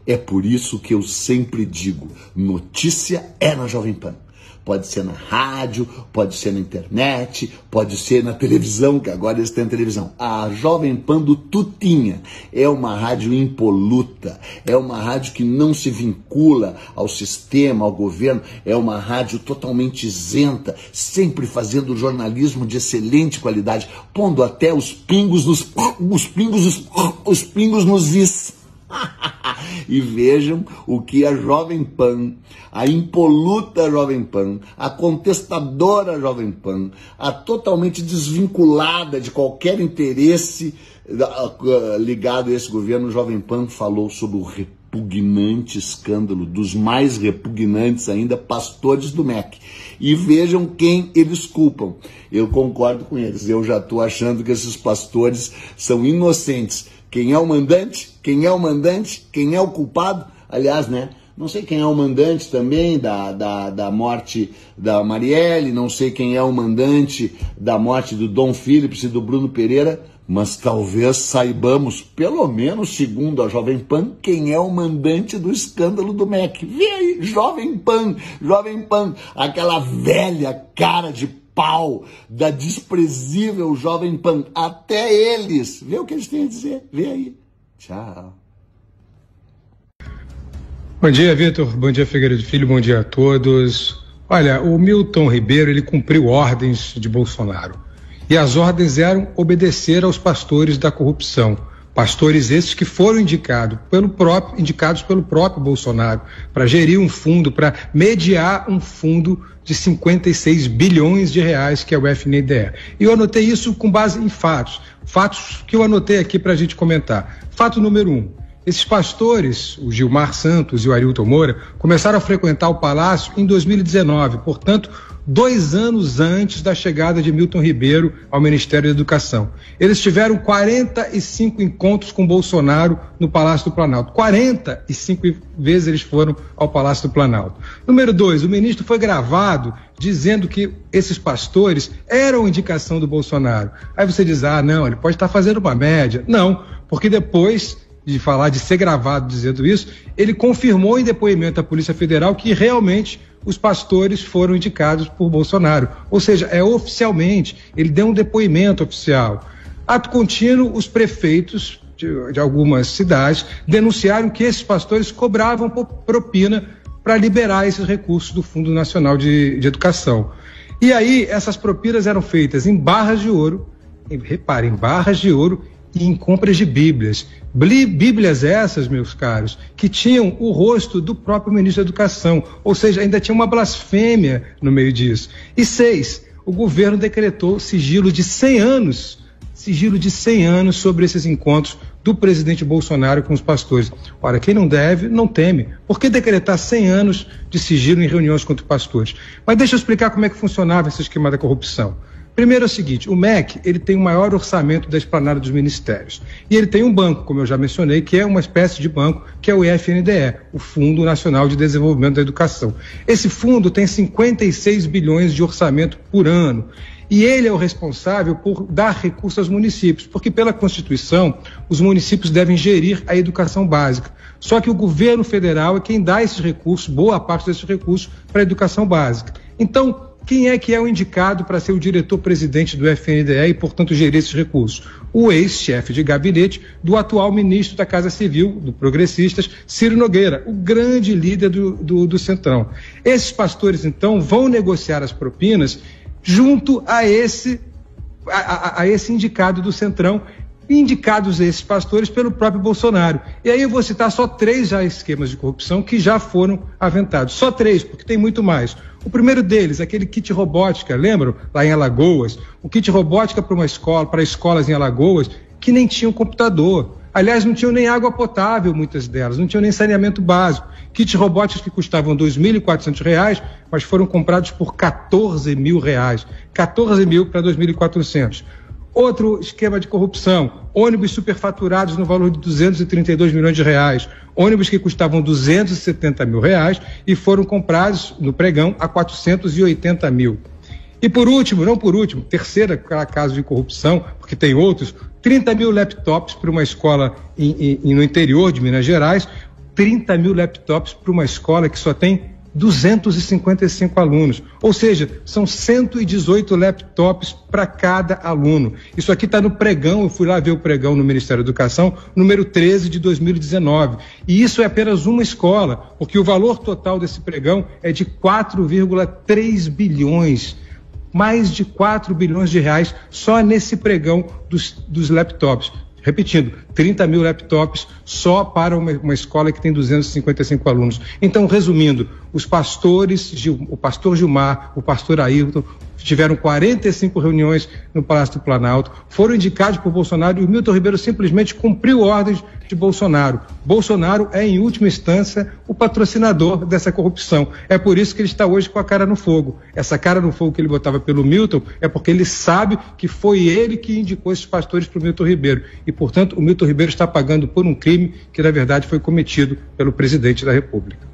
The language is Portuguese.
É por isso que eu sempre digo, notícia é na Jovem Pan. Pode ser na rádio, pode ser na internet, pode ser na televisão, que agora eles têm televisão. A Jovem Pan do Tutinha é uma rádio impoluta, é uma rádio que não se vincula ao sistema, ao governo, é uma rádio totalmente isenta, sempre fazendo jornalismo de excelente qualidade, pondo até os pingos nos is. E vejam o que a Jovem Pan, a impoluta Jovem Pan, a contestadora Jovem Pan, a totalmente desvinculada de qualquer interesse ligado a esse governo, Jovem Pan falou sobre o repugnante escândalo, dos mais repugnantes ainda, pastores do MEC. E vejam quem eles culpam. Eu concordo com eles, eu já estou achando que esses pastores são inocentes. Quem é o mandante? Quem é o mandante? Quem é o culpado? Aliás, né? Não sei quem é o mandante também da morte da Marielle, não sei quem é o mandante da morte do Dom Phillips e do Bruno Pereira, mas talvez saibamos, pelo menos segundo a Jovem Pan, quem é o mandante do escândalo do MEC. Vê aí, Jovem Pan, aquela velha cara de pau da desprezível Jovem Pan, até eles, vê o que eles têm a dizer, vê aí. Tchau. Bom dia, Vitor, bom dia, Figueiredo Filho, bom dia a todos. Olha, o Milton Ribeiro, ele cumpriu ordens de Bolsonaro, e as ordens eram obedecer aos pastores da corrupção. Pastores esses que foram indicados pelo próprio Bolsonaro para gerir um fundo, para mediar um fundo de 56 bilhões de reais, que é o FNDE. E eu anotei isso com base em fatos que eu anotei aqui para a gente comentar. Fato número 1. Esses pastores, o Gilmar Santos e o Arilton Moura, começaram a frequentar o Palácio em 2019, portanto, 2 anos antes da chegada de Milton Ribeiro ao Ministério da Educação. Eles tiveram 45 encontros com Bolsonaro no Palácio do Planalto. 45 vezes eles foram ao Palácio do Planalto. Número 2, o ministro foi gravado dizendo que esses pastores eram indicação do Bolsonaro. Aí você diz, não, ele pode estar fazendo uma média. Não, porque depois de falar, de ser gravado dizendo isso, ele confirmou em depoimento à Polícia Federal que realmente os pastores foram indicados por Bolsonaro. Ou seja, oficialmente, ele deu um depoimento oficial. Ato contínuo, os prefeitos de algumas cidades denunciaram que esses pastores cobravam propina para liberar esses recursos do Fundo Nacional de Educação. E aí, essas propinas eram feitas em barras de ouro, reparem, barras de ouro, e em compras de Bíblias. Bíblias essas, meus caros, que tinham o rosto do próprio ministro da Educação, ou seja, ainda tinha uma blasfêmia no meio disso. E 6, o governo decretou sigilo de 100 anos sobre esses encontros do presidente Bolsonaro com os pastores. Ora, quem não deve, não teme. Por que decretar 100 anos de sigilo em reuniões contra pastores? Mas deixa eu explicar como é que funcionava esse esquema da corrupção. Primeiro é o seguinte, o MEC, ele tem o maior orçamento da esplanada dos ministérios. E ele tem um banco, como eu já mencionei, que é uma espécie de banco, que é o FNDE, o Fundo Nacional de Desenvolvimento da Educação. Esse fundo tem 56 bilhões de orçamento por ano. E ele é o responsável por dar recursos aos municípios, porque pela Constituição, os municípios devem gerir a educação básica. Só que o governo federal é quem dá esses recursos, boa parte desses recursos, para a educação básica. Então, quem é que é o indicado para ser o diretor-presidente do FNDE e, portanto, gerir esses recursos? O ex-chefe de gabinete do atual ministro da Casa Civil, do Progressistas, Ciro Nogueira, o grande líder do Centrão. Esses pastores, então, vão negociar as propinas junto a esse indicado do Centrão, indicados esses pastores pelo próprio Bolsonaro. E aí eu vou citar só 3 já esquemas de corrupção que já foram aventados. Só 3, porque tem muito mais. O primeiro deles, aquele kit robótica, lembram? Lá em Alagoas. O kit robótica para escolas em Alagoas que nem tinham computador. Aliás, não tinham nem água potável, muitas delas, não tinham nem saneamento básico. Kits robóticos que custavam R$ 2.400, mas foram comprados por R$ 14 mil. 14 mil para 2.400. Outro esquema de corrupção, ônibus superfaturados no valor de 232 milhões de reais, ônibus que custavam 270 mil reais e foram comprados no pregão a 480 mil. E por último, terceiro caso de corrupção, porque tem outros, 30 mil laptops para uma escola no interior de Minas Gerais, 30 mil laptops para uma escola que só tem 255 alunos, ou seja, são 118 laptops para cada aluno. Isso aqui está no pregão, eu fui lá ver o pregão no Ministério da Educação, número 13 de 2019, e isso é apenas uma escola, porque o valor total desse pregão é de 4,3 bilhões, mais de 4 bilhões de reais só nesse pregão dos laptops. Repetindo, 30 mil laptops só para uma escola que tem 255 alunos. Então, resumindo, os pastores, o pastor Gilmar, o pastor Ayrton, tiveram 45 reuniões no Palácio do Planalto, foram indicados por Bolsonaro e o Milton Ribeiro simplesmente cumpriu ordens de Bolsonaro. Bolsonaro é, em última instância, o patrocinador dessa corrupção. É por isso que ele está hoje com a cara no fogo. Essa cara no fogo que ele botava pelo Milton é porque ele sabe que foi ele que indicou esses pastores para o Milton Ribeiro. E, portanto, o Milton Ribeiro está pagando por um crime que, na verdade, foi cometido pelo presidente da República.